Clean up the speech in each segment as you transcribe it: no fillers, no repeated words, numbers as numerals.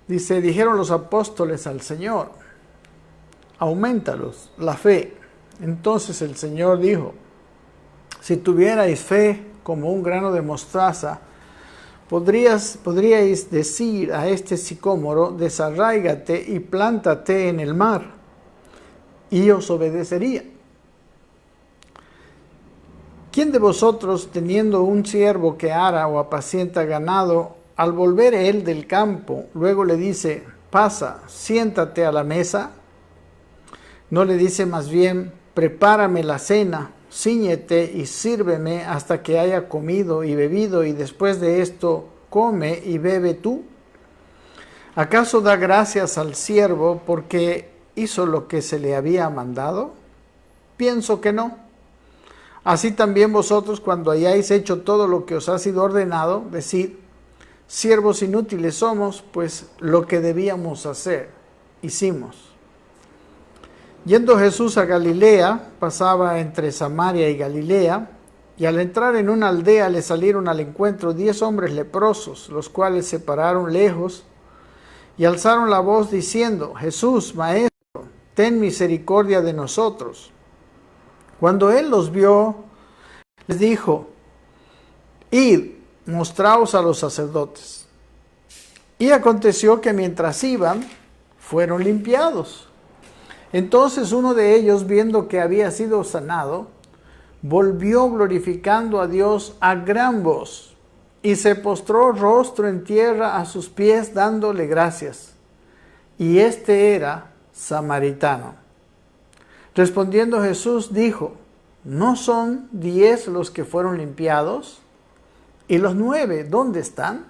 Dice, dijeron los apóstoles al Señor, aumentalos la fe. Entonces el Señor dijo, si tuvierais fe como un grano de mostaza, podríais decir a este sicómoro, desarráigate y plántate en el mar, y os obedecería. ¿Quién de vosotros, teniendo un siervo que ara o apacienta ganado, al volver él del campo, luego le dice, pasa, siéntate a la mesa? ¿No le dice más bien, prepárame la cena, cíñete y sírveme hasta que haya comido y bebido, y después de esto come y bebe tú? ¿Acaso da gracias al siervo porque hizo lo que se le había mandado? Pienso que no. Así también vosotros, cuando hayáis hecho todo lo que os ha sido ordenado, decid, siervos inútiles somos, pues lo que debíamos hacer, hicimos. Yendo Jesús a Galilea, pasaba entre Samaria y Galilea, y al entrar en una aldea le salieron al encuentro 10 hombres leprosos, los cuales se pararon lejos y alzaron la voz diciendo, Jesús, Maestro, ten misericordia de nosotros. Cuando él los vio, les dijo, id, mostraos a los sacerdotes. Y aconteció que mientras iban, fueron limpiados. Entonces uno de ellos, viendo que había sido sanado, volvió glorificando a Dios a gran voz, y se postró rostro en tierra a sus pies, dándole gracias. Y este era samaritano. Respondiendo Jesús dijo, ¿no son 10 los que fueron limpiados? ¿Y los 9 dónde están?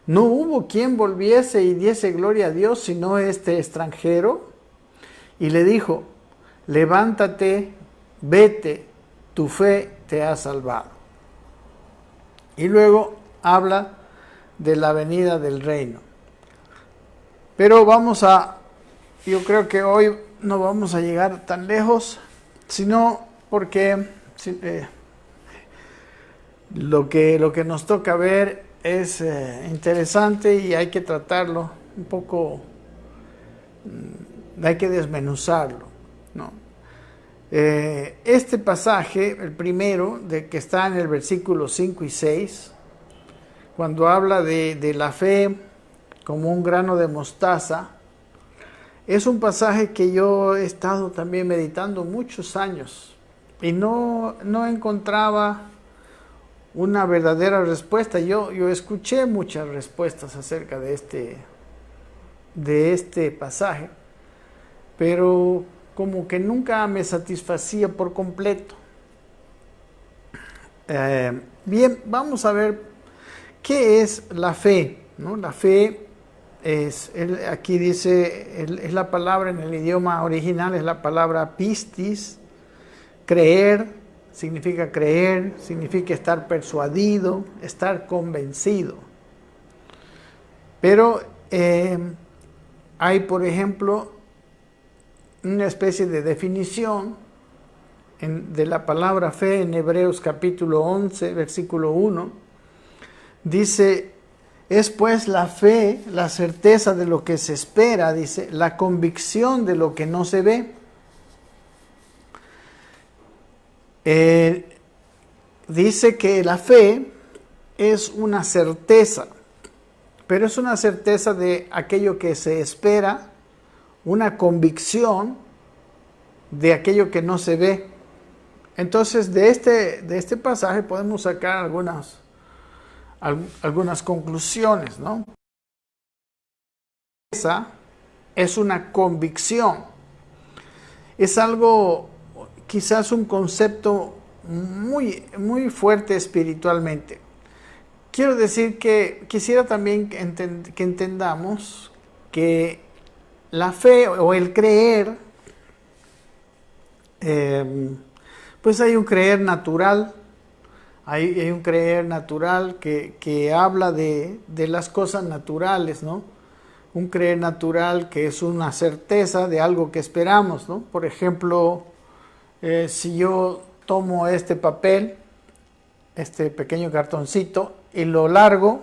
¿No hubo quien volviese y diese gloria a Dios sino este extranjero? Y le dijo, levántate, vete, tu fe te ha salvado. Y luego habla de la venida del reino. Pero yo creo que hoy no vamos a llegar tan lejos, sino porque lo que nos toca ver es interesante y hay que tratarlo un poco, hay que desmenuzarlo, ¿no? Este pasaje, el primero, de que está en el versículo 5 y 6, cuando habla de la fe como un grano de mostaza, es un pasaje que yo he estado también meditando muchos años y no encontraba una verdadera respuesta. Yo escuché muchas respuestas acerca de este pasaje, pero como que nunca me satisfacía por completo. Bien, vamos a ver qué es la fe, ¿no? La fe aquí dice, es la palabra en el idioma original, es la palabra pistis, creer, significa estar persuadido, estar convencido. Pero hay, por ejemplo, una especie de definición de la palabra fe en Hebreos capítulo 11, versículo 1. Dice, es pues la fe, la certeza de lo que se espera, dice, la convicción de lo que no se ve. Dice que la fe es una certeza, pero es una certeza de aquello que se espera, una convicción de aquello que no se ve. Entonces, de este pasaje podemos sacar algunas conclusiones, ¿no? Esa es una convicción. Es algo, quizás un concepto muy, muy fuerte espiritualmente. Quiero decir que quisiera también que entendamos que la fe o el creer, pues hay un creer natural. Hay un creer natural que habla de las cosas naturales, ¿no? Un creer natural que es una certeza de algo que esperamos, ¿no? Por ejemplo, si yo tomo este papel, este pequeño cartoncito, y lo largo,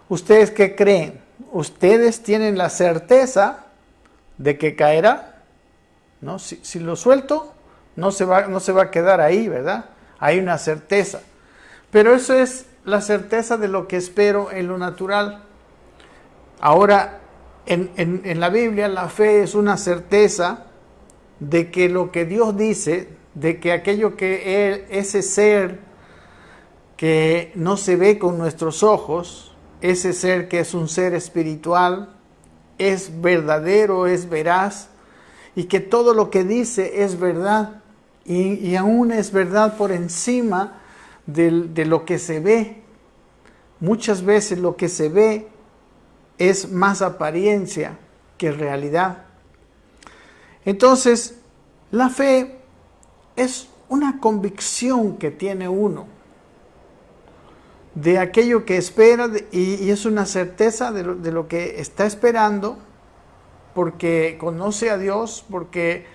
¿ustedes qué creen? ustedes tienen la certeza de que caerá, ¿no? Si lo suelto, no se va a quedar ahí, ¿verdad? Hay una certeza. Pero eso es la certeza de lo que espero en lo natural. Ahora, en la Biblia, la fe es una certeza de que lo que Dios dice, de que aquello que ese ser que no se ve con nuestros ojos, ese ser que es un ser espiritual, es verdadero, es veraz, y que todo lo que dice es verdad, y aún es verdad por encima de lo que se ve. Muchas veces lo que se ve es más apariencia que realidad. Entonces, la fe es una convicción que tiene uno de aquello que espera, y es una certeza de lo que está esperando, porque conoce a Dios, porque,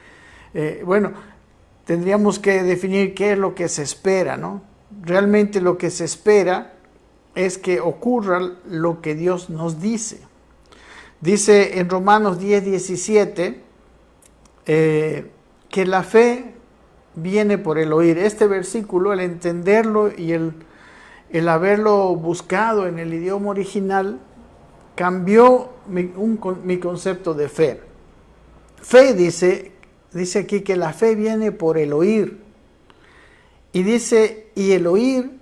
tendríamos que definir qué es lo que se espera, ¿no? Realmente lo que se espera es que ocurra lo que Dios nos dice. Dice en Romanos 10:17 que la fe viene por el oír. Este versículo, el entenderlo y el haberlo buscado en el idioma original, cambió mi concepto de fe. Fe dice aquí que la fe viene por el oír. Y dice, y el oír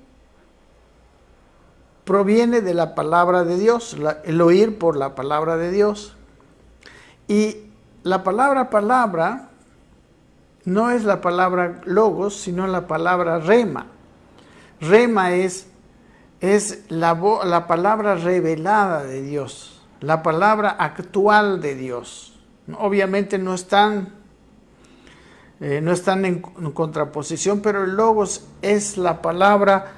proviene de la palabra de Dios, el oír por la palabra de Dios. Y la palabra no es la palabra logos, sino la palabra rema. Rema es la palabra revelada de Dios, la palabra actual de Dios. Obviamente no están en contraposición, pero el logos es la palabra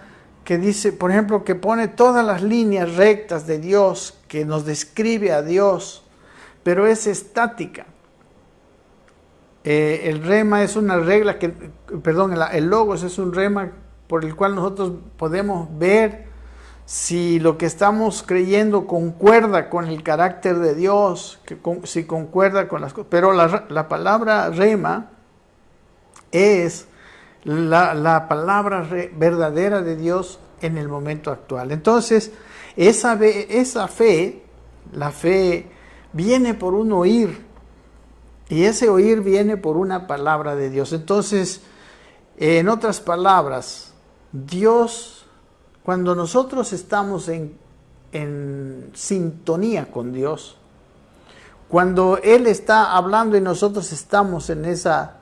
que dice, por ejemplo, que pone todas las líneas rectas de Dios, que nos describe a Dios, pero es estática. El rema es una regla el logos es un rema por el cual nosotros podemos ver si lo que estamos creyendo concuerda con el carácter de Dios, si concuerda con las cosas. Pero la palabra rema es la palabra verdadera de Dios en el momento actual. Entonces, esa fe, la fe viene por un oír, y ese oír viene por una palabra de Dios. Entonces, en otras palabras, Dios, cuando nosotros estamos en sintonía con Dios, cuando Él está hablando y nosotros estamos en esa,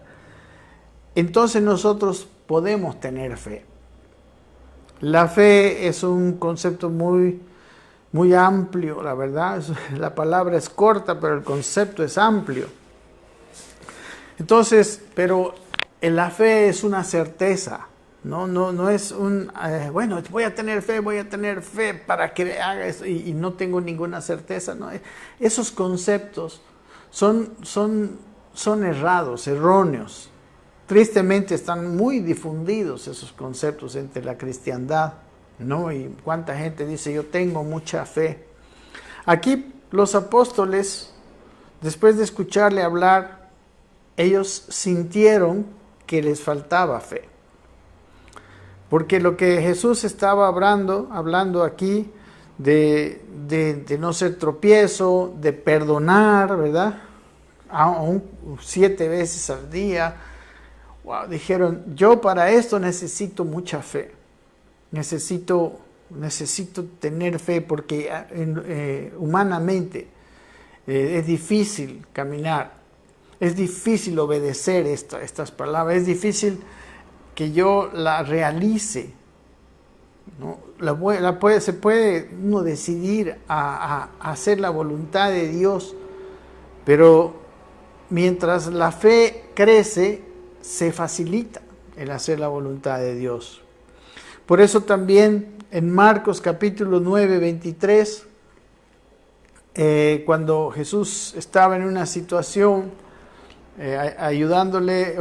entonces nosotros podemos tener fe. La fe es un concepto muy, muy amplio, la verdad. La palabra es corta, pero el concepto es amplio. Entonces, pero la fe es una certeza, no es voy a tener fe para que haga esto y no tengo ninguna certeza. No, esos conceptos son errados, erróneos. Tristemente están muy difundidos esos conceptos entre la cristiandad, ¿no? Y cuánta gente dice, yo tengo mucha fe. Aquí los apóstoles, después de escucharle hablar, ellos sintieron que les faltaba fe. Porque lo que Jesús estaba hablando aquí de no ser tropiezo, de perdonar, ¿verdad? Aún 7 veces al día. Wow, dijeron, yo para esto necesito mucha fe. Necesito tener fe porque humanamente es difícil caminar. Es difícil obedecer estas palabras, es difícil que yo la realice, ¿no? Se puede uno decidir a hacer la voluntad de Dios, pero mientras la fe crece, se facilita el hacer la voluntad de Dios. Por eso también en Marcos capítulo 9, 23, cuando Jesús estaba en una situación ayudándole,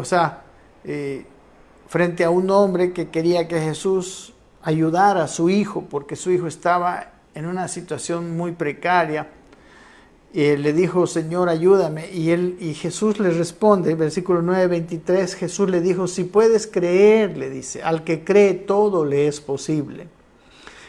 frente a un hombre que quería que Jesús ayudara a su hijo, porque su hijo estaba en una situación muy precaria. le dijo, Señor, ayúdame. Y Jesús le responde, versículo 9:23, Jesús le dijo, si puedes creer, le dice, al que cree todo le es posible.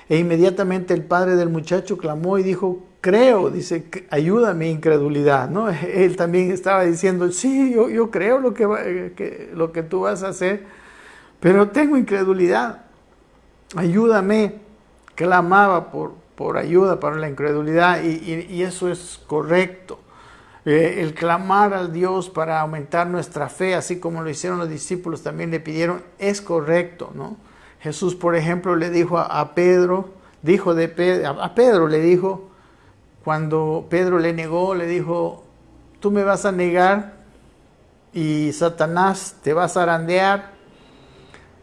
E inmediatamente el padre del muchacho clamó y dijo, creo, dice, ayuda mi incredulidad, ¿no? Él también estaba diciendo, sí, yo creo lo que tú vas a hacer, pero tengo incredulidad, ayúdame. Clamaba por ayuda para la incredulidad y eso es correcto. El clamar al Dios para aumentar nuestra fe, así como lo hicieron los discípulos, también le pidieron, es correcto, ¿no? Jesús, por ejemplo, le dijo a Pedro, a Pedro le dijo, cuando Pedro le negó, le dijo, tú me vas a negar y Satanás te va a zarandear,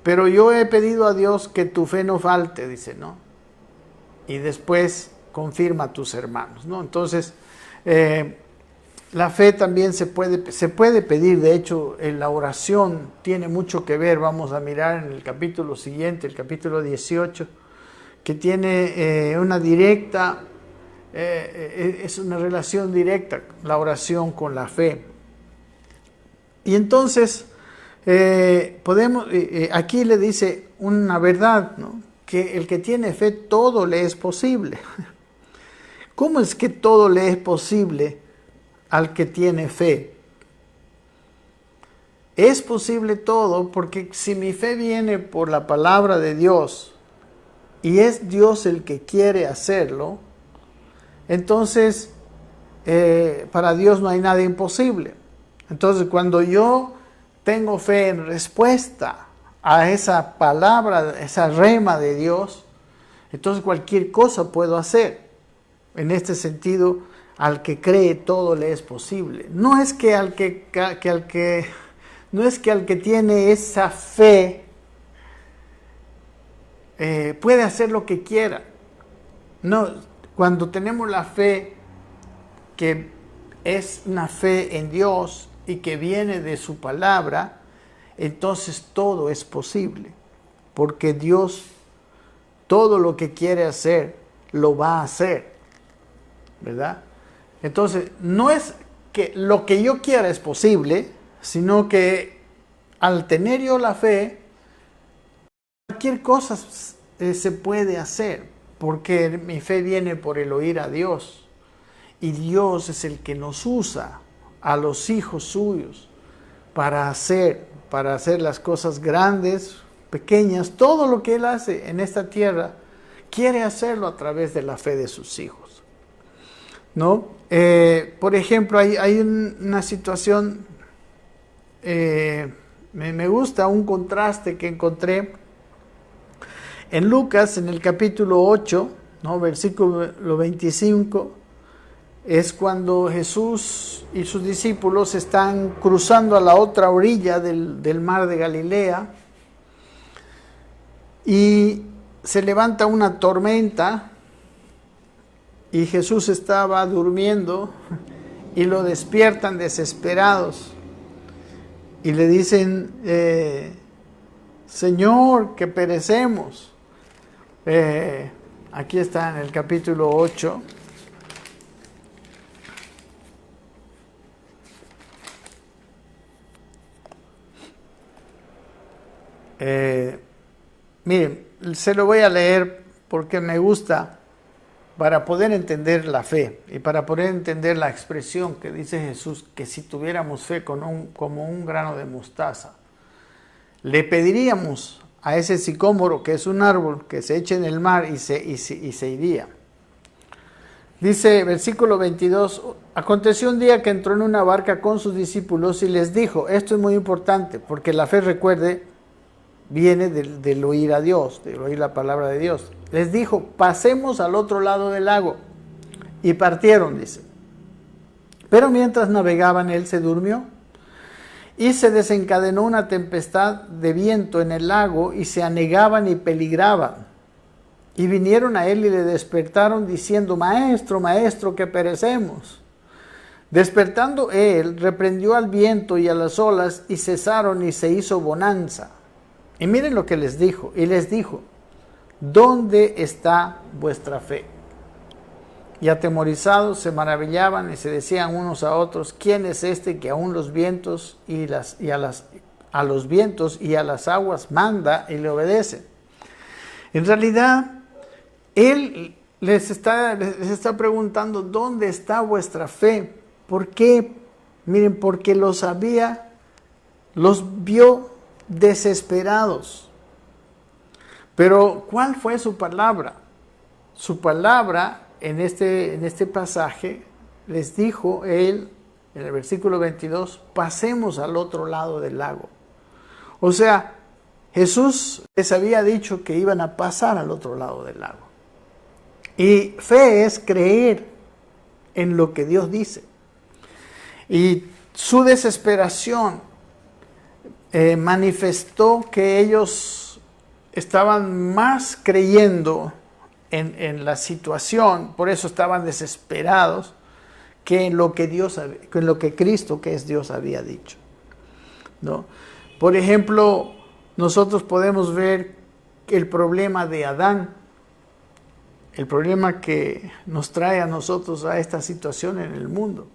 pero yo he pedido a Dios que tu fe no falte, dice, ¿no? Y después confirma a tus hermanos, ¿no? Entonces, la fe también se puede pedir. De hecho, en la oración tiene mucho que ver. Vamos a mirar en el capítulo siguiente, el capítulo 18, que tiene una directa, es una relación directa, la oración con la fe. Y entonces, aquí le dice una verdad, ¿no? Que el que tiene fe, todo le es posible. ¿Cómo es que todo le es posible al que tiene fe? Es posible todo porque si mi fe viene por la palabra de Dios y es Dios el que quiere hacerlo, entonces para Dios no hay nada imposible. Entonces cuando yo tengo fe en respuesta a esa palabra, esa rema de Dios, entonces cualquier cosa puedo hacer. En este sentido, al que cree todo le es posible. No es que al que tiene esa fe puede hacer lo que quiera. No, cuando tenemos la fe que es una fe en Dios y que viene de su palabra, entonces todo es posible, porque Dios todo lo que quiere hacer lo va a hacer, ¿verdad? Entonces no es que lo que yo quiera es posible, sino que al tener yo la fe, cualquier cosa se puede hacer, porque mi fe viene por el oír a Dios, y Dios es el que nos usa a los hijos suyos para hacer las cosas grandes, pequeñas, todo lo que Él hace en esta tierra, quiere hacerlo a través de la fe de sus hijos, ¿no? Por ejemplo, hay una situación, me gusta un contraste que encontré en Lucas, en el capítulo 8, ¿no? Versículo 25, es cuando Jesús y sus discípulos están cruzando a la otra orilla del mar de Galilea y se levanta una tormenta y Jesús estaba durmiendo y lo despiertan desesperados y le dicen, Señor, que perecemos. Aquí está en el capítulo 8. Miren, se lo voy a leer porque me gusta para poder entender la fe y para poder entender la expresión que dice Jesús, que si tuviéramos fe como un grano de mostaza, le pediríamos a ese sicómoro, que es un árbol, que se eche en el mar y se iría. Dice, versículo 22, aconteció un día que entró en una barca con sus discípulos y les dijo, esto es muy importante, porque la fe, recuerde, viene del oír a Dios, del oír la palabra de Dios. Les dijo, pasemos al otro lado del lago. Y partieron, dice. Pero mientras navegaban, él se durmió. Y se desencadenó una tempestad de viento en el lago, y se anegaban y peligraban. Y vinieron a él y le despertaron, diciendo, Maestro, Maestro, que perecemos. Despertando él, reprendió al viento y a las olas, y cesaron, y se hizo bonanza. Y miren lo que les dijo. Y les dijo, ¿dónde está vuestra fe? y atemorizados se maravillaban y se decían unos a otros, ¿quién es este que aún los vientos a los vientos y a las aguas manda y le obedece? En realidad, Él les está preguntando, ¿dónde está vuestra fe? ¿Por qué? Miren, porque los vio desesperados. Pero, ¿cuál fue su palabra? Su palabra en este pasaje les dijo Él, en el versículo 22, pasemos al otro lado del lago. O sea, Jesús les había dicho que iban a pasar al otro lado del lago. Y fe es creer en lo que Dios dice. Y su desesperación manifestó que ellos estaban más creyendo en la situación, por eso estaban desesperados, que en lo que Cristo, que es Dios, había dicho, ¿no? Por ejemplo, nosotros podemos ver el problema de Adán, el problema que nos trae a nosotros a esta situación en el mundo,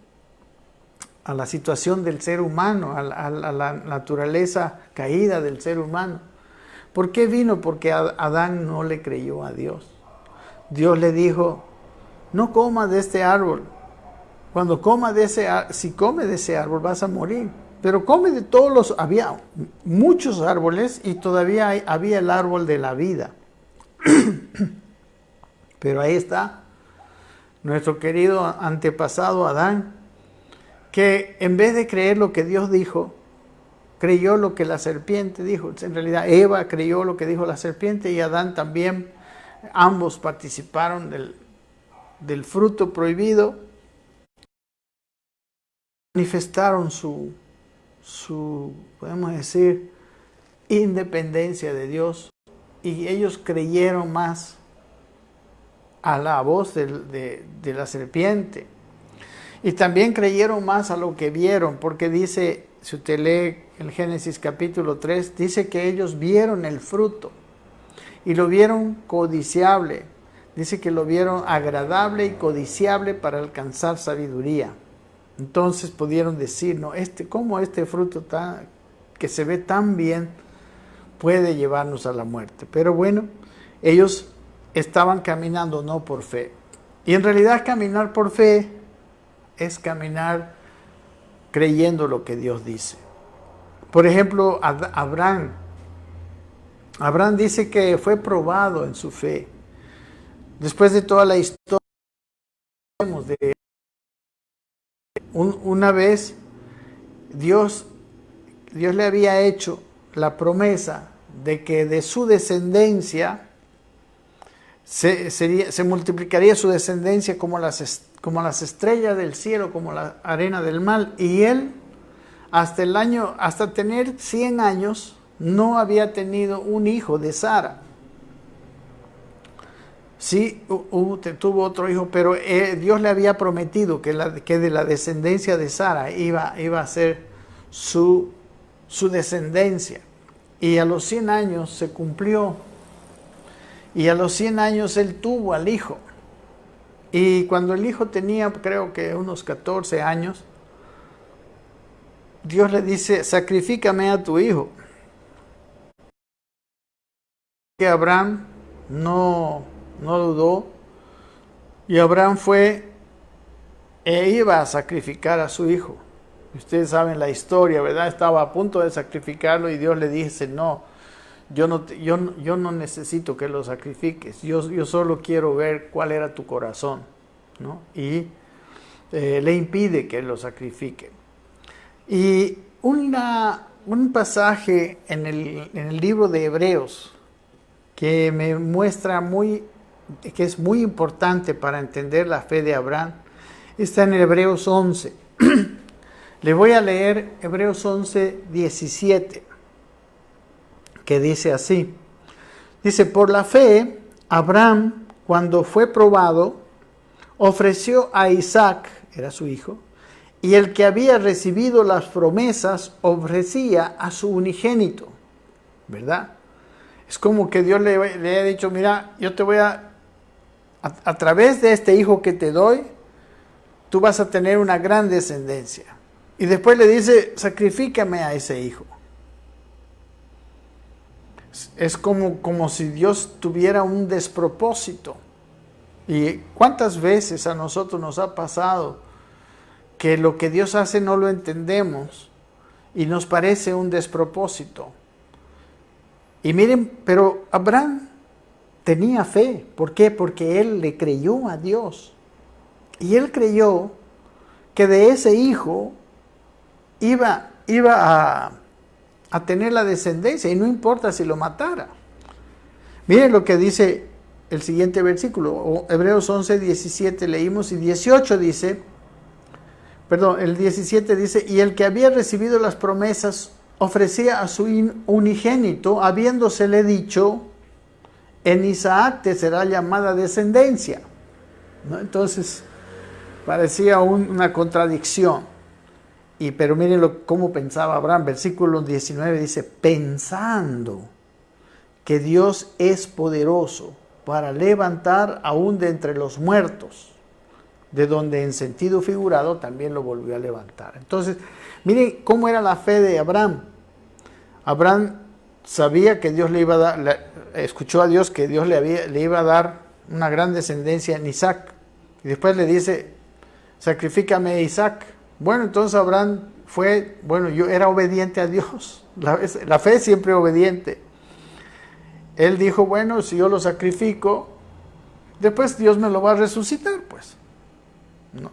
a la situación del ser humano, a la naturaleza caída del ser humano. ¿Por qué vino? Porque Adán no le creyó a Dios. Dios le dijo, no comas de este árbol. Cuando si comes de ese árbol vas a morir. Pero come de había muchos árboles y todavía había el árbol de la vida. Pero ahí está nuestro querido antepasado Adán, que en vez de creer lo que Dios dijo, creyó lo que la serpiente dijo. En realidad Eva creyó lo que dijo la serpiente y Adán también. Ambos participaron del fruto prohibido. Manifestaron su, podemos decir, independencia de Dios. Y ellos creyeron más a la voz de la serpiente. Y también creyeron más a lo que vieron, porque dice, si usted lee el Génesis capítulo 3, dice que ellos vieron el fruto y lo vieron codiciable. Dice que lo vieron agradable y codiciable para alcanzar sabiduría. Entonces pudieron decir, no, ¿cómo este fruto que se ve tan bien puede llevarnos a la muerte? Pero bueno, ellos estaban caminando no por fe. Y en realidad caminar por fe es caminar creyendo lo que Dios dice. Por ejemplo, Abraham dice que fue probado en su fe. Después de toda la historia, una vez Dios le había hecho la promesa de que de su descendencia se multiplicaría su descendencia como las estrellas del cielo, como la arena del mar. Y él, hasta tener 100 años, no había tenido un hijo de Sara. Sí, tuvo otro hijo, pero Dios le había prometido que de la descendencia de Sara iba a ser su descendencia. Y a los 100 años se cumplió. Y a los 100 años él tuvo al hijo. Y cuando el hijo tenía, creo que unos 14 años, Dios le dice, sacrifícame a tu hijo. Que Abraham no dudó, y Abraham fue iba a sacrificar a su hijo. Ustedes saben la historia, ¿verdad? Estaba a punto de sacrificarlo y Dios le dice, no, yo no necesito que lo sacrifiques, yo solo quiero ver cuál era tu corazón, ¿no? Y le impide que lo sacrifique. Y un pasaje en el libro de Hebreos que me muestra que es muy importante para entender la fe de Abraham, está en Hebreos 11. Le voy a leer Hebreos 11, 17, que dice así. Dice, por la fe, Abraham, cuando fue probado, ofreció a Isaac, era su hijo, y el que había recibido las promesas ofrecía a su unigénito, ¿verdad? Es como que Dios le ha dicho, mira, yo te voy a A través de este hijo que te doy, tú vas a tener una gran descendencia. Y después le dice, sacrifícame a ese hijo. Es como si Dios tuviera un despropósito. ¿Y cuántas veces a nosotros nos ha pasado que lo que Dios hace no lo entendemos y nos parece un despropósito? Y miren, pero Abraham tenía fe. ¿Por qué? Porque él le creyó a Dios. Y él creyó que de ese hijo iba a tener la descendencia, y no importa si lo matara. Miren lo que dice el siguiente versículo, Hebreos 11, 17 leímos, y 18 dice, perdón, el 17 dice, y el que había recibido las promesas ofrecía a su unigénito, habiéndosele dicho, en Isaac te será llamada descendencia, ¿no? Entonces parecía una contradicción. Pero miren cómo pensaba Abraham. Versículo 19 dice, pensando que Dios es poderoso para levantar aún de entre los muertos, de donde en sentido figurado también lo volvió a levantar. Entonces, miren cómo era la fe de Abraham. Abraham sabía que Dios le iba a dar, escuchó a Dios que Dios le iba a dar una gran descendencia en Isaac. Y después le dice, sacrifícame a Isaac. Bueno, entonces Abraham yo era obediente a Dios. La fe es siempre obediente. Él dijo, bueno, si yo lo sacrifico, después Dios me lo va a resucitar, pues. ¿No?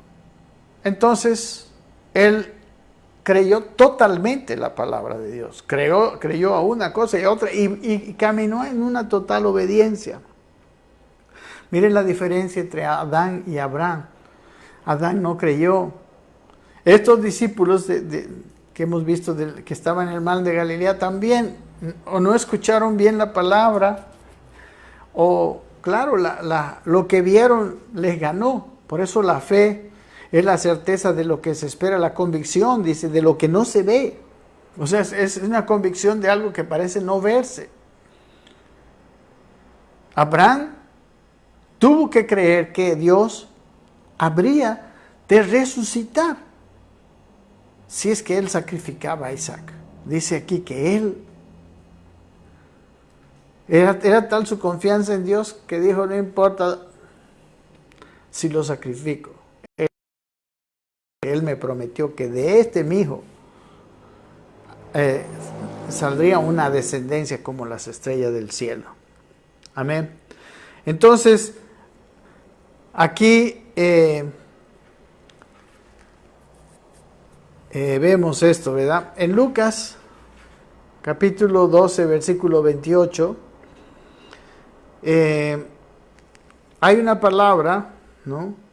Entonces, él creyó totalmente la palabra de Dios. Creyó a una cosa y a otra y caminó en una total obediencia. Miren la diferencia entre Adán y Abraham. Adán no creyó. Estos discípulos que hemos visto que estaban en el mar de Galilea también o no escucharon bien la palabra o, claro, lo que vieron les ganó. Por eso la fe es la certeza de lo que se espera, la convicción, dice, de lo que no se ve. O sea, es una convicción de algo que parece no verse. Abraham tuvo que creer que Dios habría de resucitar si es que él sacrificaba a Isaac. Dice aquí que él era tal su confianza en Dios que dijo, no importa si lo sacrifico. Él me prometió que de mi hijo saldría una descendencia como las estrellas del cielo. Amén. Entonces, aquí vemos esto, ¿verdad? En Lucas, capítulo 12, versículo 28, hay una palabra, ¿no?,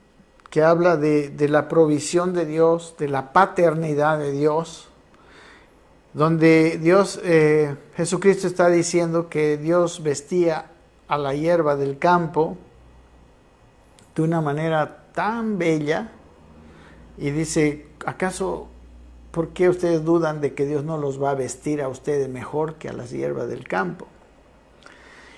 que habla de la provisión de Dios, de la paternidad de Dios, donde Jesucristo está diciendo que Dios vestía a la hierba del campo de una manera tan bella, y dice, ¿acaso por qué ustedes dudan de que Dios no los va a vestir a ustedes mejor que a las hierbas del campo?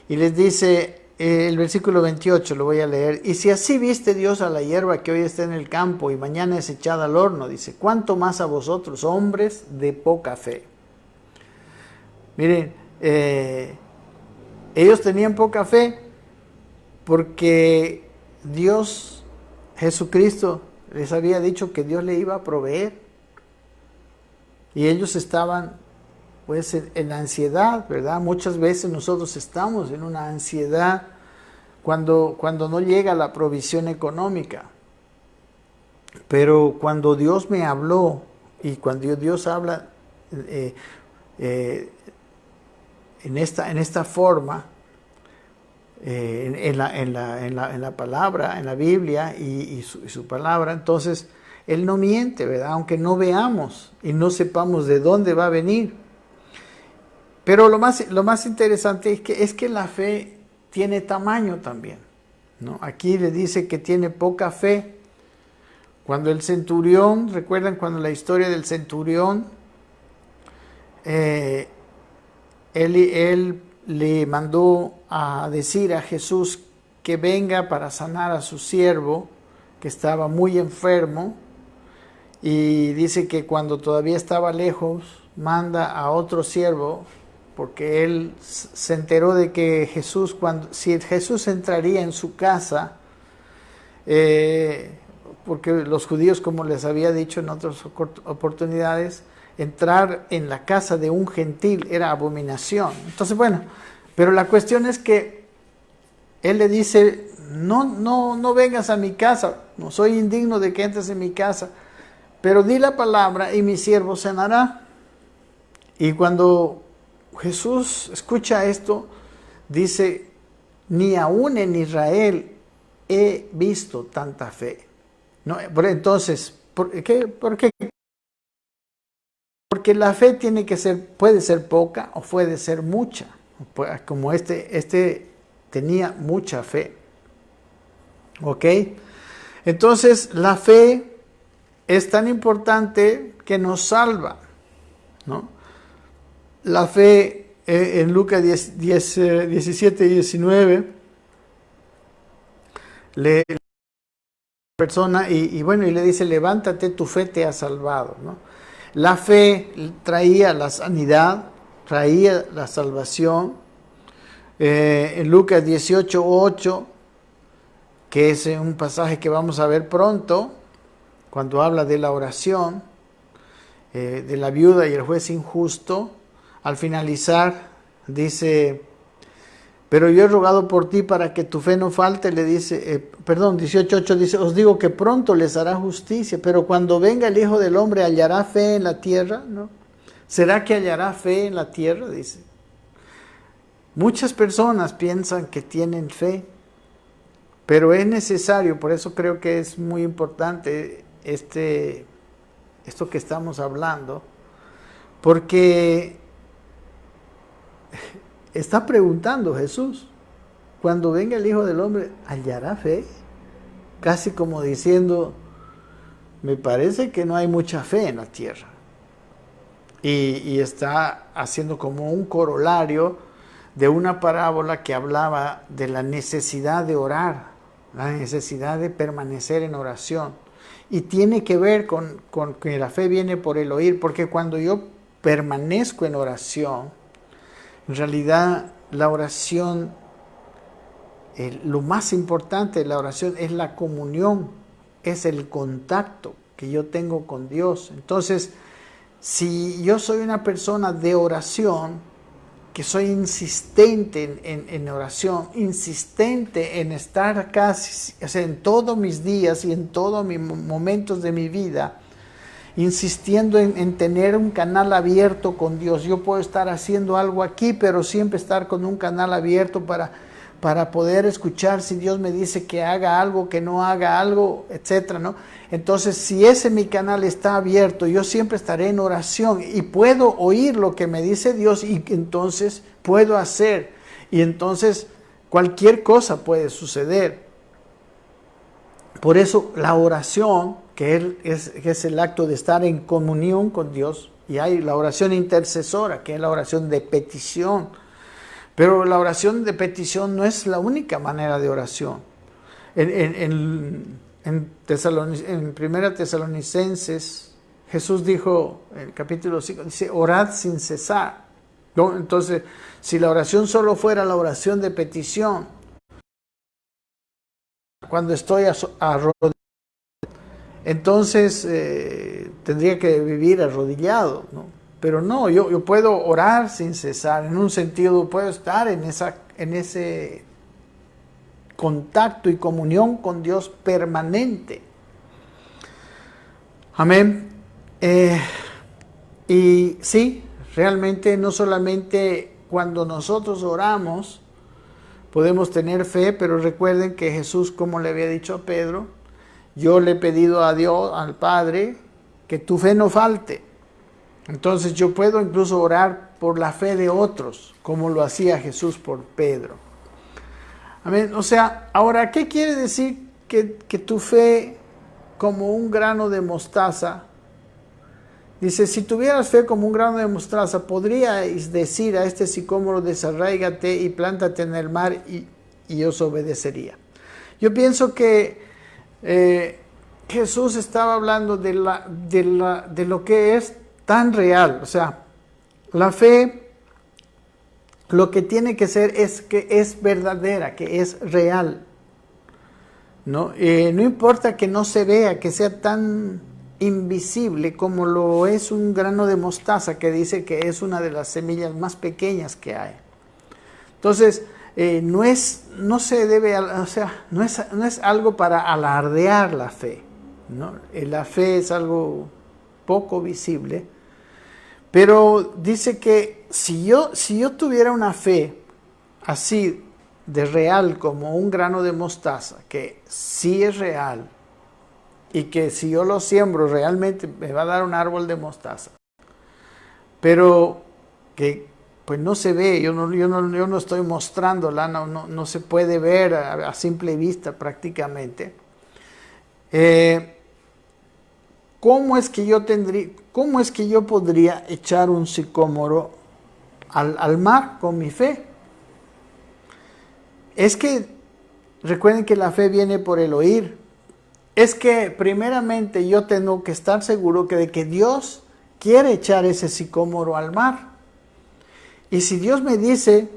Y les dice, el versículo 28, lo voy a leer, y si así viste Dios a la hierba que hoy está en el campo y mañana es echada al horno, dice, ¿cuánto más a vosotros, hombres de poca fe? Miren, ellos tenían poca fe porque Dios, Jesucristo, les había dicho que Dios le iba a proveer. Y ellos estaban pues en ansiedad, ¿verdad? Muchas veces nosotros estamos en una ansiedad cuando no llega la provisión económica. Pero cuando Dios me habló, y cuando Dios habla en esta forma, en la palabra, en la Biblia y su palabra, entonces Él no miente, ¿verdad? Aunque no veamos y no sepamos de dónde va a venir. Pero lo más interesante es que la fe tiene tamaño también, ¿no? Aquí le dice que tiene poca fe. Cuando el centurión, ¿recuerdan cuando la historia del centurión? Él le mandó a decir a Jesús que venga para sanar a su siervo, que estaba muy enfermo, y dice que cuando todavía estaba lejos, manda a otro siervo, porque él se enteró de que Jesús, si Jesús entraría en su casa, porque los judíos, como les había dicho en otras oportunidades, entrar en la casa de un gentil era abominación. Entonces, bueno, pero la cuestión es que él le dice, no vengas a mi casa, no soy indigno de que entres en mi casa, pero di la palabra y mi siervo sanará. Y cuando Jesús escucha esto, dice, ni aún en Israel he visto tanta fe. ¿No? Entonces, ¿por qué? Porque la fe puede ser poca o puede ser mucha. Como este tenía mucha fe. ¿Ok? Entonces, la fe es tan importante que nos salva, ¿no? La fe en Lucas 17 y 19 le persona y le dice, levántate, tu fe te ha salvado, ¿no? La fe traía la sanidad, traía la salvación. En Lucas 18:8, que es un pasaje que vamos a ver pronto, cuando habla de la oración, de la viuda y el juez injusto, al finalizar dice, pero yo he rogado por ti para que tu fe no falte, le dice, 18:8 dice, os digo que pronto les hará justicia, pero cuando venga el Hijo del Hombre, ¿hallará fe en la tierra? ¿No? ¿Será que hallará fe en la tierra? Dice. Muchas personas piensan que tienen fe, pero es necesario, por eso creo que es muy importante esto que estamos hablando, porque está preguntando Jesús, cuando venga el Hijo del Hombre, ¿hallará fe? Casi como diciendo, me parece que no hay mucha fe en la tierra. Y está haciendo como un corolario de una parábola que hablaba de la necesidad de orar, la necesidad de permanecer en oración. Y tiene que ver con que la fe viene por el oír, porque cuando yo permanezco en oración, en realidad la oración, lo más importante de la oración es la comunión, es el contacto que yo tengo con Dios. Entonces, si yo soy una persona de oración, que soy insistente en oración, insistente en estar casi, o sea, en todos mis días y en todos mis momentos de mi vida, insistiendo en tener un canal abierto con Dios. Yo puedo estar haciendo algo aquí, pero siempre estar con un canal abierto para poder escuchar si Dios me dice que haga algo, que no haga algo, etcétera, ¿no? Entonces, si mi canal está abierto, yo siempre estaré en oración y puedo oír lo que me dice Dios y entonces puedo hacer. Y entonces cualquier cosa puede suceder. Por eso la oración, que es el acto de estar en comunión con Dios, y hay la oración intercesora, que es la oración de petición. Pero la oración de petición no es la única manera de oración. En 1 Tesalonicenses, Jesús dijo, en el capítulo 5, dice, orad sin cesar. ¿No? Entonces, si la oración solo fuera la oración de petición, cuando estoy arrodillado, entonces tendría que vivir arrodillado, ¿no? Pero no, yo puedo orar sin cesar, en un sentido puedo estar en ese contacto y comunión con Dios permanente. Amén. Y sí, realmente no solamente cuando nosotros oramos podemos tener fe, pero recuerden que Jesús, como le había dicho a Pedro, yo le he pedido a Dios, al Padre, que tu fe no falte. Entonces yo puedo incluso orar por la fe de otros, como lo hacía Jesús por Pedro. Amén. O sea, ahora, ¿qué quiere decir que tu fe como un grano de mostaza? Dice, si tuvieras fe como un grano de mostaza, podríais decir a este sicómoro, desarráigate y plántate en el mar y os obedecería. Yo pienso que Jesús estaba hablando de lo que es tan real. O sea, la fe, lo que tiene que ser es que es verdadera, que es real. No importa que no se vea, que sea tan invisible como lo es un grano de mostaza, que dice que es una de las semillas más pequeñas que hay. Entonces, no se debe, o sea, no es algo para alardear la fe, ¿no? La fe es algo poco visible, pero dice que si yo tuviera una fe así de real como un grano de mostaza, que sí es real, y que si yo lo siembro realmente me va a dar un árbol de mostaza, pero que pues no se ve, yo no estoy mostrándola, no se puede ver a simple vista prácticamente. ¿Cómo es que yo podría echar un sicómoro al mar con mi fe? Es que recuerden que la fe viene por el oír. Es que primeramente yo tengo que estar seguro de que Dios quiere echar ese sicómoro al mar. Y si Dios me dice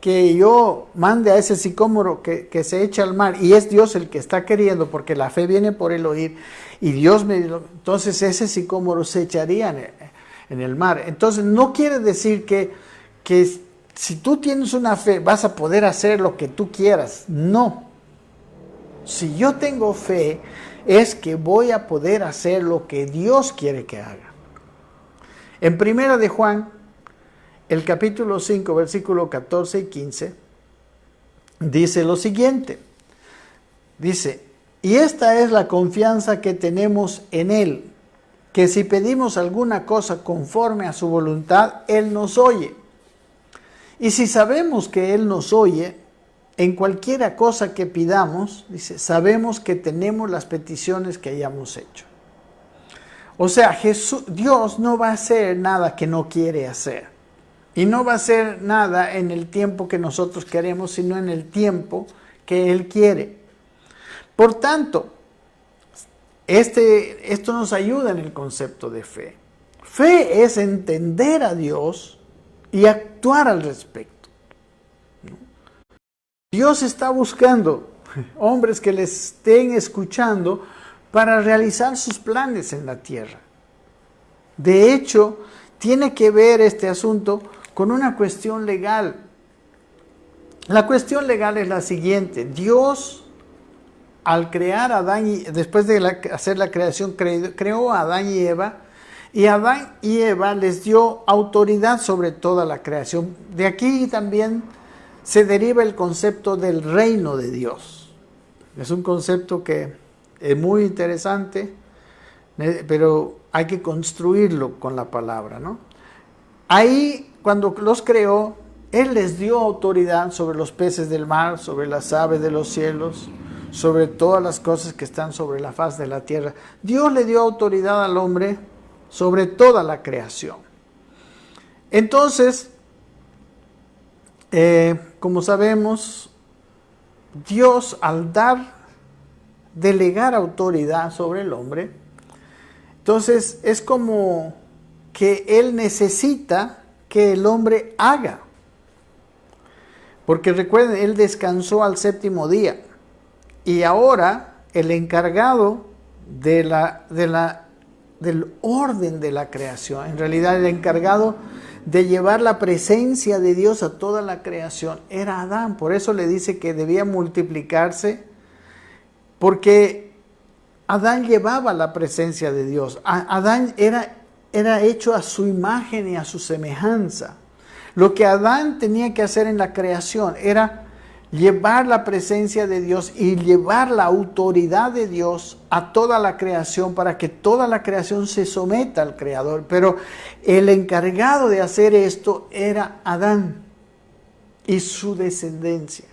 que yo mande a ese sicómoro que se eche al mar, y es Dios el que está queriendo, porque la fe viene por el oír, y Dios entonces ese sicómoro se echaría en el mar. Entonces no quiere decir que si tú tienes una fe vas a poder hacer lo que tú quieras. No. Si yo tengo fe, es que voy a poder hacer lo que Dios quiere que haga. En 1 de Juan, el capítulo 5, versículo 14 y 15, dice lo siguiente. Dice, y esta es la confianza que tenemos en Él, que si pedimos alguna cosa conforme a su voluntad, Él nos oye. Y si sabemos que Él nos oye, en cualquiera cosa que pidamos, dice, sabemos que tenemos las peticiones que hayamos hecho. O sea, Dios no va a hacer nada que no quiere hacer. Y no va a hacer nada en el tiempo que nosotros queremos, sino en el tiempo que Él quiere. Por tanto, esto nos ayuda en el concepto de fe. Fe es entender a Dios y actuar al respecto. Dios está buscando hombres que le estén escuchando para realizar sus planes en la tierra. De hecho, tiene que ver este asunto con una cuestión legal. La cuestión legal es la siguiente. Dios, al crear a Adán, después de hacer la creación, creó a Adán y Eva, y Adán y Eva les dio autoridad sobre toda la creación. De aquí también se deriva el concepto del reino de Dios. Es un concepto que es muy interesante, pero hay que construirlo con la palabra, ¿no? Ahí, cuando los creó, Él les dio autoridad sobre los peces del mar, sobre las aves de los cielos, sobre todas las cosas que están sobre la faz de la tierra. Dios le dio autoridad al hombre sobre toda la creación. Entonces, como sabemos, Dios al delegar autoridad sobre el hombre, entonces es como que Él necesita que el hombre haga. Porque recuerden, Él descansó al séptimo día. Y ahora el encargado del orden de la creación, en realidad el encargado de llevar la presencia de Dios a toda la creación, era Adán. Por eso le dice que debía multiplicarse, porque Adán llevaba la presencia de Dios. Adán era hecho a su imagen y a su semejanza. Lo que Adán tenía que hacer en la creación era llevar la presencia de Dios y llevar la autoridad de Dios a toda la creación para que toda la creación se someta al Creador. Pero el encargado de hacer esto era Adán y su descendencia.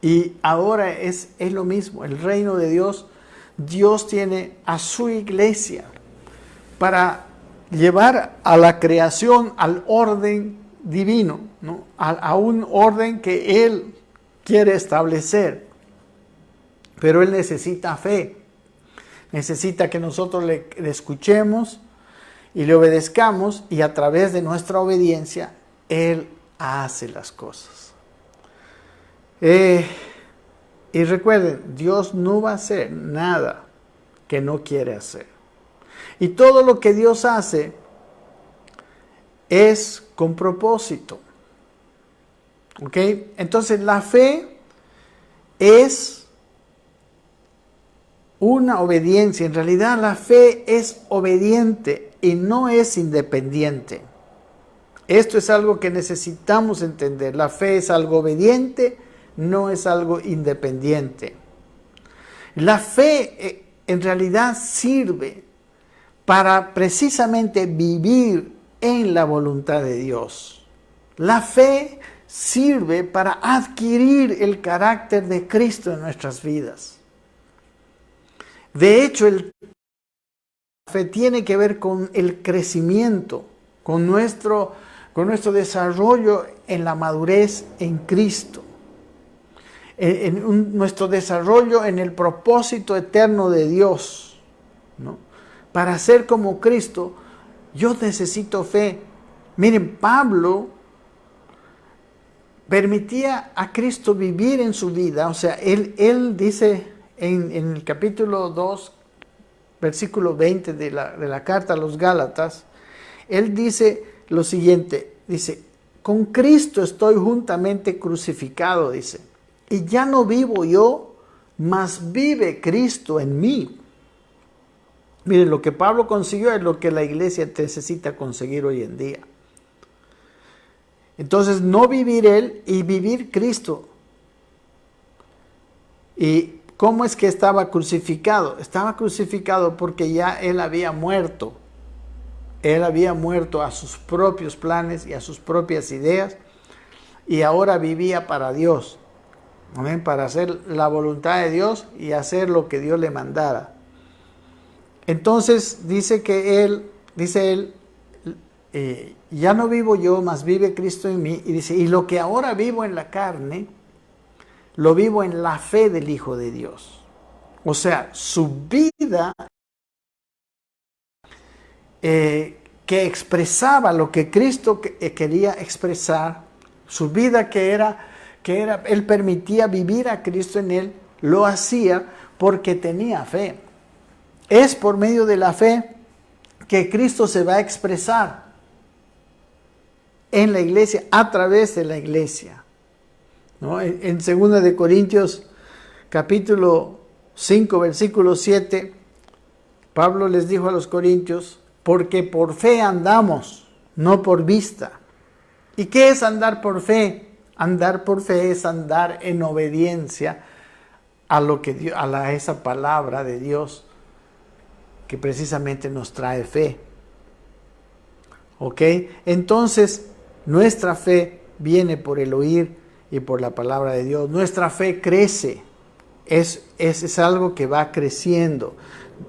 Y ahora es lo mismo, el reino de Dios. Dios tiene a su iglesia para llevar a la creación al orden divino, ¿no? A un orden que Él quiere establecer. Pero Él necesita fe. Necesita que nosotros le escuchemos y le obedezcamos, y a través de nuestra obediencia Él hace las cosas. Y recuerden, Dios no va a hacer nada que no quiere hacer. Y todo lo que Dios hace es con propósito. ¿Ok? Entonces la fe es una obediencia. En realidad la fe es obediente y no es independiente. Esto es algo que necesitamos entender. La fe es algo obediente, no es algo independiente. La fe en realidad sirve para precisamente vivir en la voluntad de Dios. La fe sirve para adquirir el carácter de Cristo en nuestras vidas. De hecho, la fe tiene que ver con el crecimiento, con nuestro desarrollo en la madurez en Cristo, nuestro desarrollo en el propósito eterno de Dios, ¿no? Para ser como Cristo, yo necesito fe. Miren, Pablo permitía a Cristo vivir en su vida. O sea, él dice en el capítulo 2, versículo 20 de la carta a los Gálatas, él dice lo siguiente, dice, con Cristo estoy juntamente crucificado, dice, y ya no vivo yo, mas vive Cristo en mí. Miren, lo que Pablo consiguió es lo que la iglesia necesita conseguir hoy en día. Entonces, no vivir él y vivir Cristo. ¿Y cómo es que estaba crucificado? Estaba crucificado porque ya él había muerto. Él había muerto a sus propios planes y a sus propias ideas, y ahora vivía para Dios. ¿Amén? Para hacer la voluntad de Dios y hacer lo que Dios le mandara. Entonces dice él, ya no vivo yo, mas vive Cristo en mí. Y dice, y lo que ahora vivo en la carne, lo vivo en la fe del Hijo de Dios. O sea, su vida que expresaba lo que Cristo quería expresar, su vida que era, él permitía vivir a Cristo en él, lo hacía porque tenía fe. Es por medio de la fe que Cristo se va a expresar en la iglesia, a través de la iglesia, ¿no? En 2 de Corintios capítulo 5 versículo 7, Pablo les dijo a los corintios, porque por fe andamos, no por vista. ¿Y qué es andar por fe? Andar por fe es andar en obediencia a esa palabra de Dios que precisamente nos trae fe. ¿Ok? Entonces, nuestra fe viene por el oír y por la palabra de Dios. Nuestra fe crece. Es algo que va creciendo.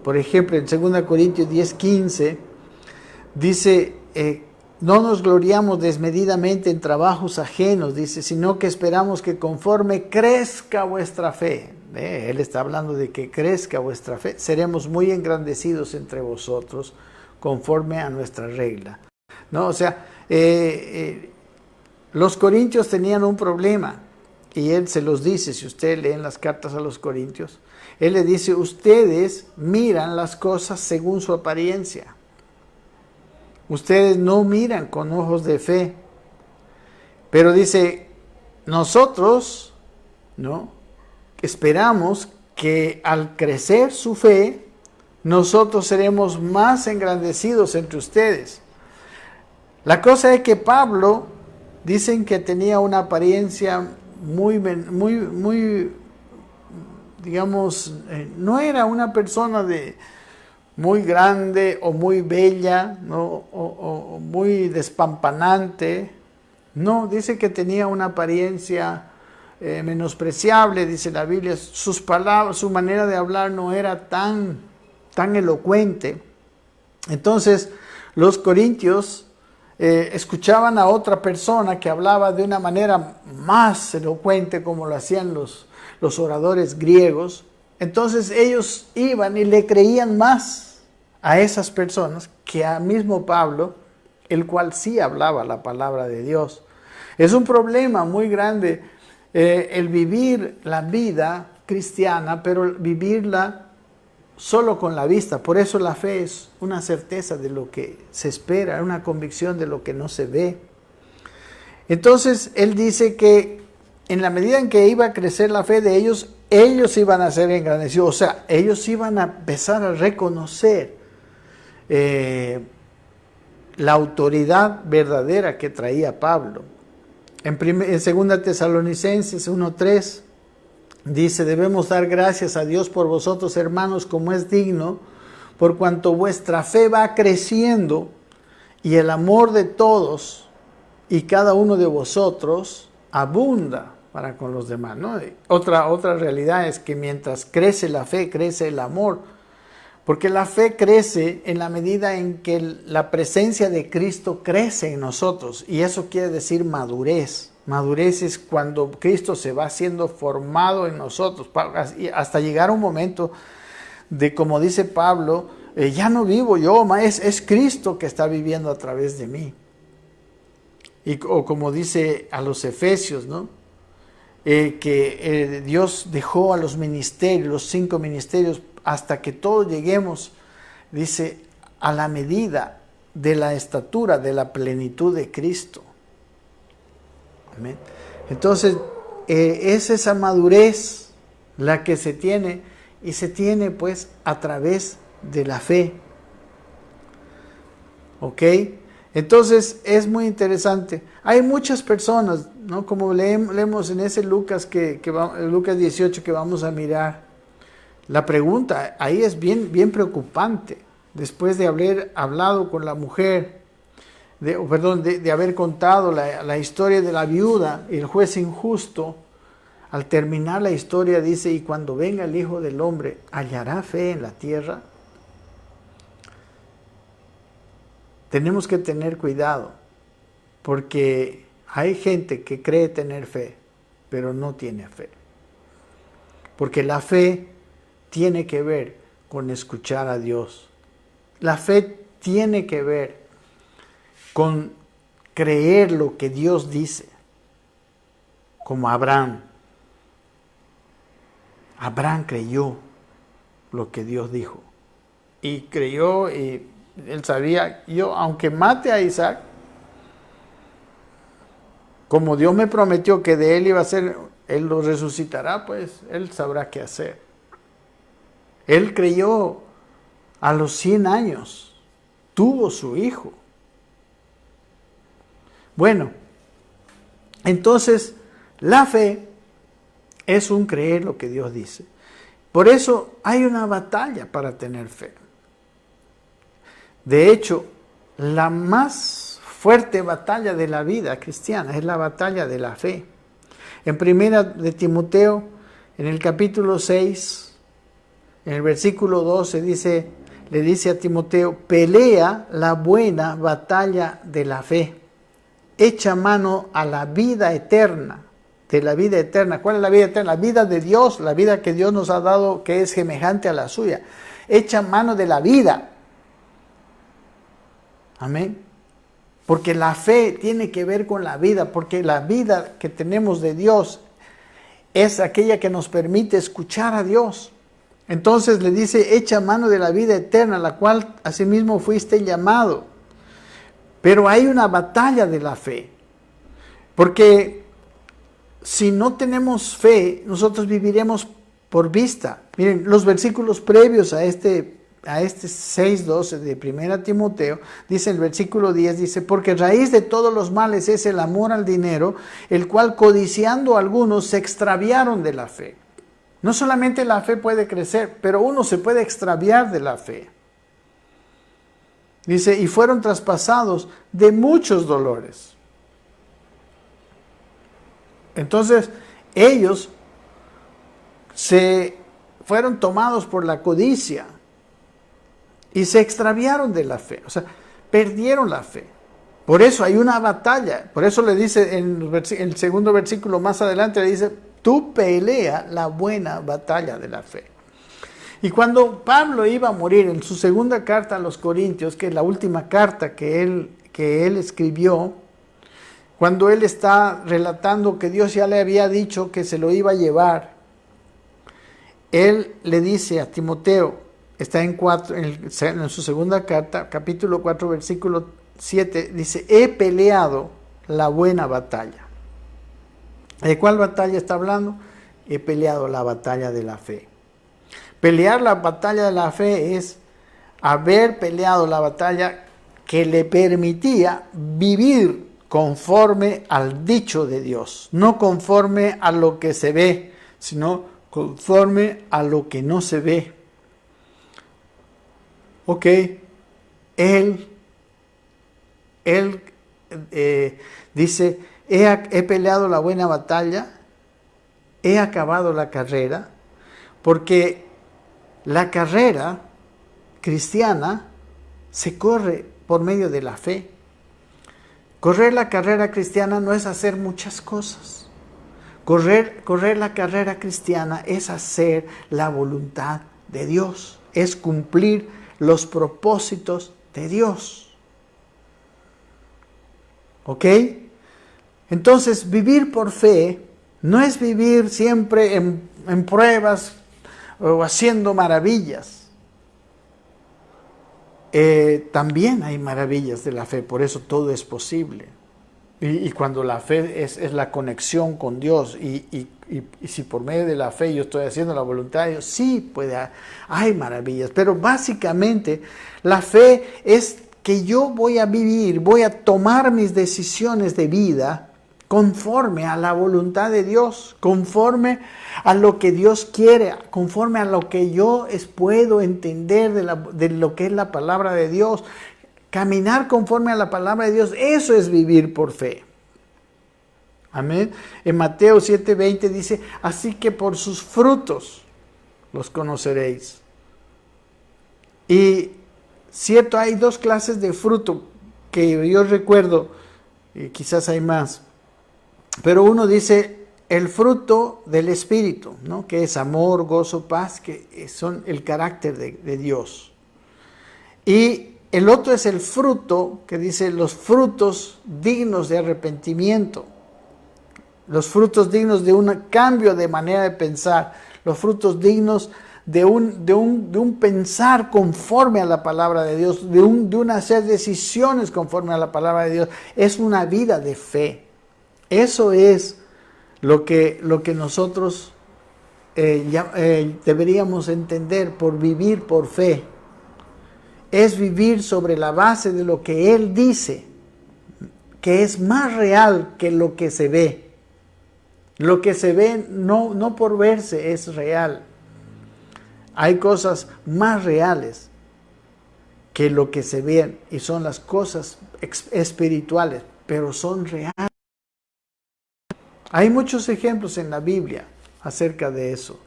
Por ejemplo, en 2 Corintios 10:15 dice, no nos gloriamos desmedidamente en trabajos ajenos, dice, sino que esperamos que conforme crezca vuestra fe, él está hablando de que crezca vuestra fe, seremos muy engrandecidos entre vosotros conforme a nuestra regla. ¿No? O sea, los corintios tenían un problema y él se los dice, si ustedes leen las cartas a los corintios, él le dice, ustedes miran las cosas según su apariencia. Ustedes no miran con ojos de fe. Pero dice, nosotros, ¿no? Esperamos que al crecer su fe, nosotros seremos más engrandecidos entre ustedes. La cosa es que Pablo, dicen que tenía una apariencia muy, digamos, no era una persona muy grande o muy bella, ¿no? o muy despampanante. No, dice que tenía una apariencia menospreciable, dice la Biblia. Sus palabras, su manera de hablar no era tan elocuente. Entonces, los corintios escuchaban a otra persona que hablaba de una manera más elocuente como lo hacían los oradores griegos, entonces ellos iban y le creían más a esas personas que a mismo Pablo, el cual sí hablaba la palabra de Dios. Es un problema muy grande el vivir la vida cristiana, pero vivirla solo con la vista. Por eso la fe es una certeza de lo que se espera, una convicción de lo que no se ve. Entonces él dice que en la medida en que iba a crecer la fe de ellos, ellos iban a ser engrandecidos. O sea, ellos iban a empezar a reconocer la autoridad verdadera que traía Pablo. En 2 Tesalonicenses 1:3 dice: debemos dar gracias a Dios por vosotros, hermanos, como es digno, por cuanto vuestra fe va creciendo y el amor de todos y cada uno de vosotros abunda para con los demás, ¿no? Otra realidad es que mientras crece la fe, crece el amor, porque la fe crece en la medida en que la presencia de Cristo crece en nosotros, y eso quiere decir madurez. Madurez es cuando Cristo se va siendo formado en nosotros, hasta llegar a un momento de, como dice Pablo, ya no vivo yo, es Cristo que está viviendo a través de mí. O como dice a los Efesios, ¿no? Que Dios dejó a los ministerios, los 5 ministerios, hasta que todos lleguemos, dice, a la medida de la estatura, de la plenitud de Cristo. Amén. Entonces, es esa madurez la que se tiene, y se tiene pues a través de la fe. ¿Ok? Entonces, es muy interesante. Hay muchas personas, ¿no? Como leemos en ese Lucas, Lucas 18 que vamos a mirar. La pregunta ahí es bien preocupante. Después de haber hablado con la mujer, de haber contado la historia de la viuda y el juez injusto, al terminar la historia dice: y cuando venga el Hijo del Hombre, ¿hallará fe en la tierra? Tenemos que tener cuidado, porque hay gente que cree tener fe, pero no tiene fe. Porque la fe tiene que ver con escuchar a Dios. La fe tiene que ver con creer lo que Dios dice, como Abraham. Abraham creyó lo que Dios dijo, y creyó, y él sabía: yo, aunque mate a Isaac, como Dios me prometió que de él iba a ser, él lo resucitará, pues él sabrá qué hacer. Él creyó, a los 100 años tuvo su hijo. Bueno, entonces la fe es un creer lo que Dios dice. Por eso hay una batalla para tener fe. De hecho, la más fuerte batalla de la vida cristiana es la batalla de la fe. En 1 de Timoteo, en el capítulo 6, en el versículo 12 le dice a Timoteo: pelea la buena batalla de la fe, echa mano a la vida eterna. De la vida eterna. ¿Cuál es la vida eterna? La vida de Dios, la vida que Dios nos ha dado, que es semejante a la suya. Echa mano de la vida. Amén. Porque la fe tiene que ver con la vida, porque la vida que tenemos de Dios es aquella que nos permite escuchar a Dios. Entonces le dice: echa mano de la vida eterna, la cual asimismo fuiste llamado. Pero hay una batalla de la fe, porque si no tenemos fe, nosotros viviremos por vista. Miren, los versículos previos a este 6:12 de 1 Timoteo, dice el versículo 10, dice: porque raíz de todos los males es el amor al dinero, el cual codiciando algunos se extraviaron de la fe. No solamente la fe puede crecer, pero uno se puede extraviar de la fe. Dice: y fueron traspasados de muchos dolores. Entonces, ellos se fueron tomados por la codicia y se extraviaron de la fe, o sea, perdieron la fe. Por eso hay una batalla. Por eso le dice en el segundo versículo más adelante, le dice, tú pelea la buena batalla de la fe. Y cuando Pablo iba a morir en su segunda carta a los Corintios, que es la última carta que él escribió, cuando él está relatando que Dios ya le había dicho que se lo iba a llevar, él le dice a Timoteo, está en su segunda carta, capítulo 4, versículo 7, dice, he peleado la buena batalla. ¿De cuál batalla está hablando? He peleado la batalla de la fe. Pelear la batalla de la fe es haber peleado la batalla que le permitía vivir conforme al dicho de Dios, no conforme a lo que se ve, sino conforme a lo que no se ve. Ok, él dice, he peleado la buena batalla, he acabado la carrera, porque la carrera cristiana se corre por medio de la fe. Correr la carrera cristiana no es hacer muchas cosas. Correr la carrera cristiana es hacer la voluntad de Dios, es cumplir los propósitos de Dios. ¿Ok? Entonces, vivir por fe no es vivir siempre en pruebas o haciendo maravillas. También hay maravillas de la fe, por eso todo es posible. Y cuando la fe es la conexión con Dios, y si por medio de la fe yo estoy haciendo la voluntad de Dios, sí hay maravillas, pero básicamente la fe es que yo voy a vivir, voy a tomar mis decisiones de vida conforme a la voluntad de Dios, conforme a lo que Dios quiere, conforme a lo que yo puedo entender de lo que es la palabra de Dios. Caminar conforme a la palabra de Dios, eso es vivir por fe. Amén. En Mateo 7:20 dice, así que por sus frutos los conoceréis. Y cierto, hay dos clases de fruto que yo recuerdo, y quizás hay más, pero uno dice el fruto del Espíritu, ¿no? Que es amor, gozo, paz, que son el carácter de Dios. Y el otro es el fruto, que dice los frutos dignos de arrepentimiento, los frutos dignos de un cambio de manera de pensar, los frutos dignos de un pensar conforme a la palabra de Dios, de un hacer decisiones conforme a la palabra de Dios. Es una vida de fe. Eso es lo que nosotros deberíamos entender por vivir por fe. Es vivir sobre la base de lo que Él dice, que es más real que lo que se ve. Lo que se ve no por verse es real. Hay cosas más reales que lo que se ven y son las cosas espirituales, pero son reales. Hay muchos ejemplos en la Biblia acerca de eso.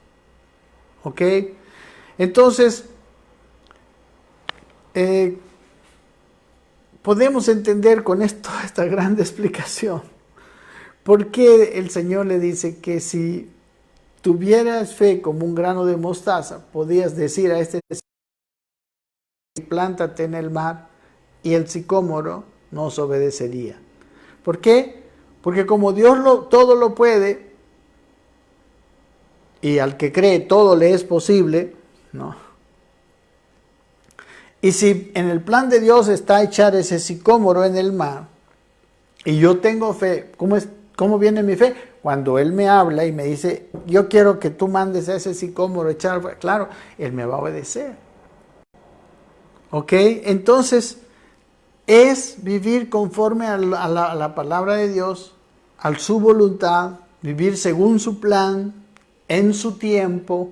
¿Ok? Entonces, podemos entender con esta gran explicación por qué el Señor le dice que si tuvieras fe como un grano de mostaza, podías decir a este plántate en el mar, y el sicómoro nos obedecería. ¿Por qué? Porque como Dios todo lo puede, y al que cree todo le es posible, ¿no? Y si en el plan de Dios está echar ese sicómoro en el mar, y yo tengo fe, ¿cómo viene mi fe? Cuando Él me habla y me dice, yo quiero que tú mandes a ese sicómoro echar, claro, Él me va a obedecer. ¿Ok? Entonces, es vivir conforme a la palabra de Dios, a su voluntad, vivir según su plan, en su tiempo,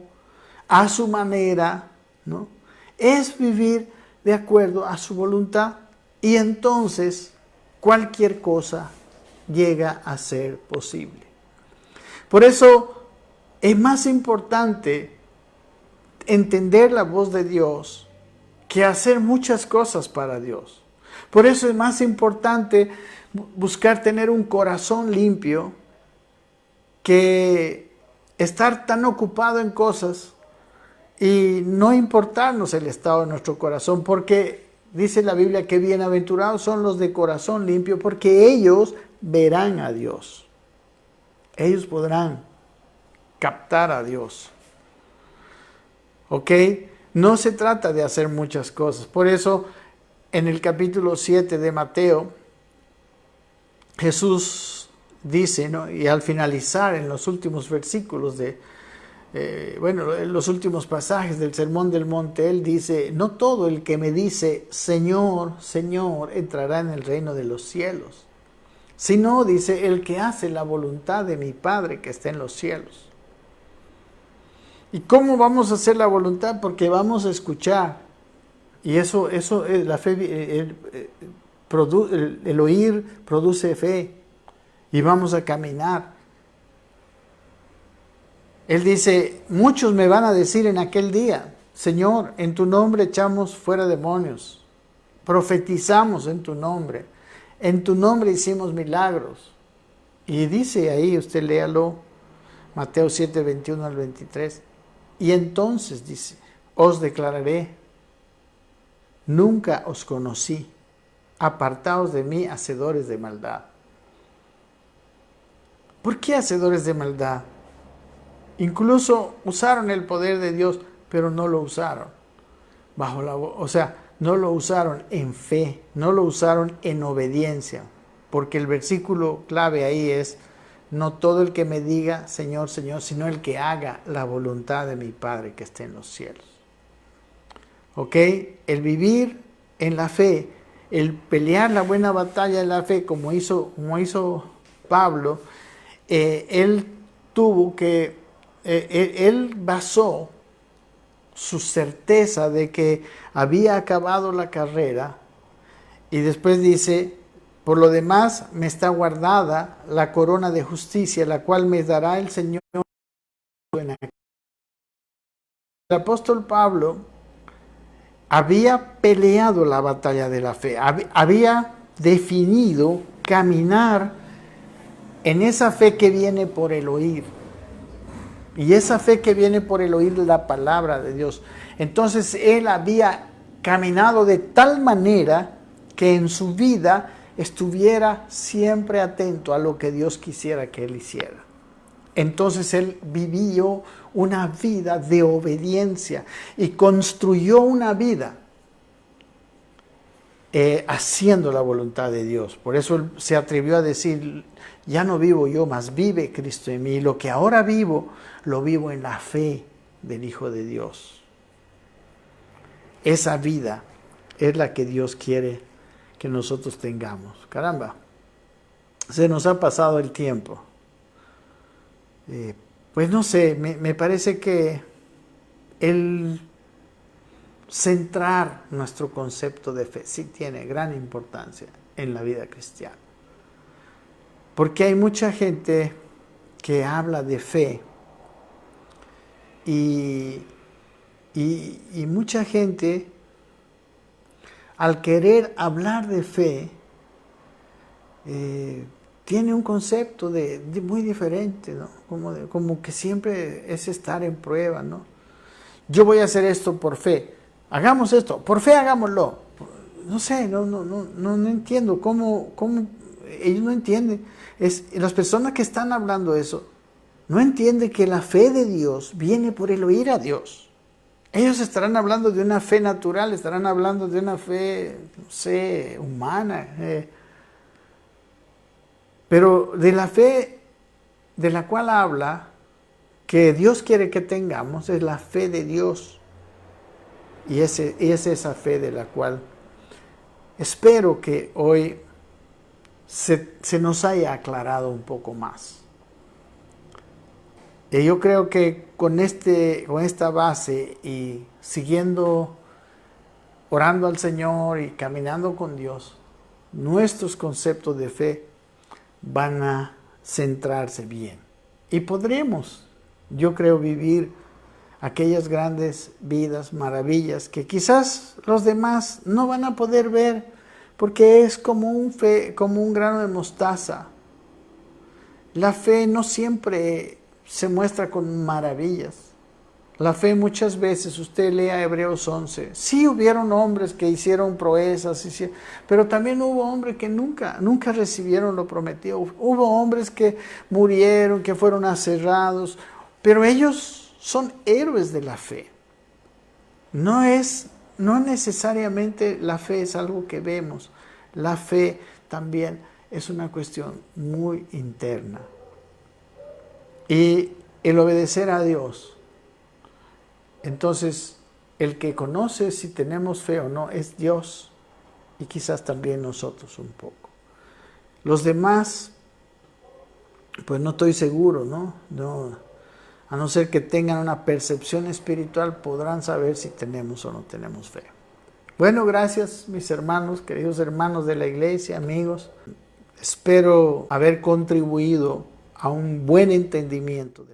a su manera, ¿no? Es vivir de acuerdo a su voluntad, y entonces cualquier cosa llega a ser posible. Por eso es más importante entender la voz de Dios que hacer muchas cosas para Dios. Por eso es más importante buscar tener un corazón limpio que estar tan ocupado en cosas y no importarnos el estado de nuestro corazón, porque dice la Biblia que bienaventurados son los de corazón limpio, porque ellos verán a Dios. Ellos podrán captar a Dios. ¿Ok? No se trata de hacer muchas cosas. Por eso, en el capítulo 7 de Mateo, Jesús dice, ¿no? Y al finalizar en los últimos versículos en los últimos pasajes del Sermón del Monte, Él dice, no todo el que me dice, Señor, Señor, entrará en el reino de los cielos, sino, dice, el que hace la voluntad de mi Padre que está en los cielos. ¿Y cómo vamos a hacer la voluntad? Porque vamos a escuchar. Y eso la fe, el oír produce fe. Y vamos a caminar. Él dice, muchos me van a decir en aquel día, Señor, en tu nombre echamos fuera demonios, profetizamos en tu nombre hicimos milagros. Y dice ahí, usted léalo, Mateo 7, 21 al 23. Y entonces dice, os declararé, nunca os conocí, apartaos de mí, hacedores de maldad. ¿Por qué hacedores de maldad? Incluso usaron el poder de Dios, pero no lo usaron no lo usaron en fe, no lo usaron en obediencia, porque el versículo clave ahí es, no todo el que me diga Señor, Señor, sino el que haga la voluntad de mi Padre que esté en los cielos. ¿Ok? El vivir en la fe, el pelear la buena batalla de la fe, como hizo Pablo, él basó su certeza de que había acabado la carrera, y después dice, por lo demás me está guardada la corona de justicia, la cual me dará el Señor. El apóstol Pablo había peleado la batalla de la fe, había definido caminar en esa fe que viene por el oír. Y esa fe que viene por el oír la palabra de Dios. Entonces él había caminado de tal manera que en su vida estuviera siempre atento a lo que Dios quisiera que él hiciera. Entonces él vivió una vida de obediencia y construyó una vida haciendo la voluntad de Dios. Por eso él se atrevió a decir, ya no vivo yo, mas vive Cristo en mí. Lo que ahora vivo, lo vivo en la fe del Hijo de Dios. Esa vida es la que Dios quiere que nosotros tengamos. Caramba, se nos ha pasado el tiempo. Pues no sé, me parece que el centrar nuestro concepto de fe sí tiene gran importancia en la vida cristiana. Porque hay mucha gente que habla de fe y mucha gente, al querer hablar de fe, tiene un concepto muy diferente, ¿no? Como que siempre es estar en prueba, ¿no? Yo voy a hacer esto por fe. Hagamos esto, por fe hagámoslo. No sé, no entiendo cómo ellos no entienden. Las personas que están hablando eso no entienden que la fe de Dios viene por el oír a Dios. Ellos estarán hablando de una fe natural, estarán hablando de una fe, no sé, humana. Pero de la fe de la cual habla, que Dios quiere que tengamos, es la fe de Dios. Y es esa fe de la cual espero que hoy se nos haya aclarado un poco más. Y yo creo que con esta base y siguiendo, orando al Señor y caminando con Dios, nuestros conceptos de fe van a centrarse bien. Y podremos, yo creo, vivir aquellas grandes vidas, maravillas, que quizás los demás no van a poder ver, porque es como como un grano de mostaza. La fe no siempre se muestra con maravillas. La fe muchas veces, usted lea Hebreos 11, sí hubieron hombres que hicieron proezas, pero también hubo hombres que nunca recibieron lo prometido. Hubo hombres que murieron, que fueron aserrados, pero ellos son héroes de la fe. No necesariamente la fe es algo que vemos. La fe también es una cuestión muy interna. Y el obedecer a Dios. Entonces, el que conoce si tenemos fe o no es Dios y quizás también nosotros un poco. Los demás, pues no estoy seguro, ¿no? A no ser que tengan una percepción espiritual, podrán saber si tenemos o no tenemos fe. Bueno, gracias mis hermanos, queridos hermanos de la iglesia, amigos. Espero haber contribuido a un buen entendimiento de